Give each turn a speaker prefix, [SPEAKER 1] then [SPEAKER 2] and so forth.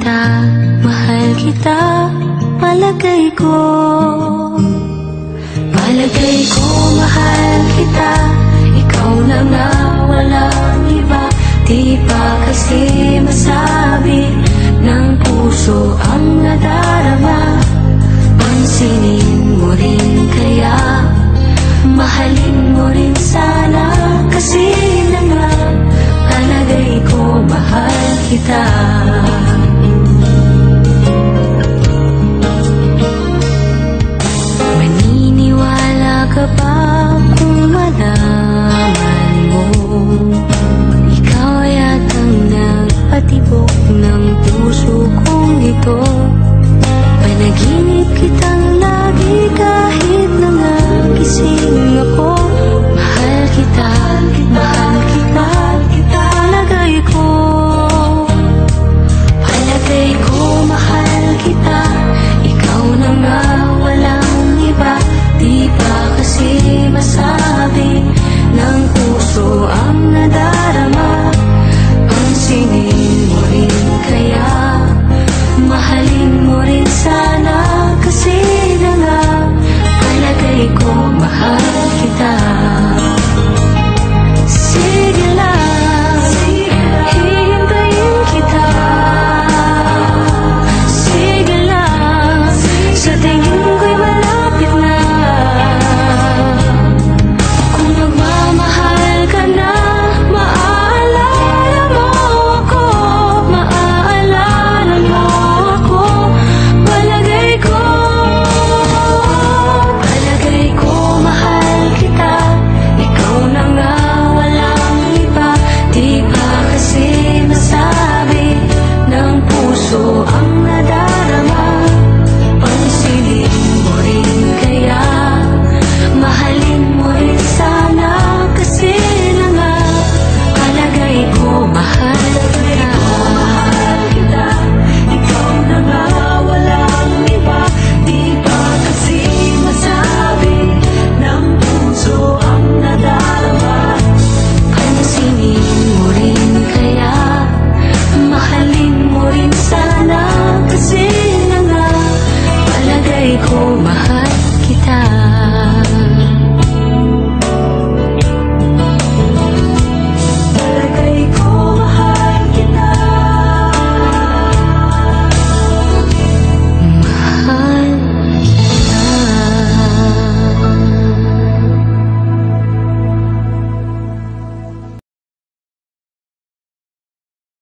[SPEAKER 1] kita, mahal kita, palagay ko. Palagay ko, mahal kita, ikaw na nga, walang iba. Di pa kasi masabi ng puso ang nadarama. Pansinin mo rin kaya, mahalin mo rin sana. Kasi na nga, palagay ko, mahal kita. Maniniwala ka ba kung malaman mo, ikaw yatang nagpatibok ng puso kong ito. Panaginip kitang lagi kahit na nagising ako. Mahal kita, mahal kita, palagay ko. Palagay ko, mahal kita, ikaw na nga, walang iba. Di pa kasi masabi ng puso ang nadarama. Pansinin mo rin kaya, mahalin mo rin sana. Kasi na nga, palagay ko, mahal kita. Sige lang, hihintayin kita. Sige lang, sa tingin ko'y malapit na. Kung magmamahal ka na, maaalala mo ako, maaalala mo ako. Palagay ko, mahal kita, ikaw na nga, walang iba. Di pa kasi masabi ng puso ang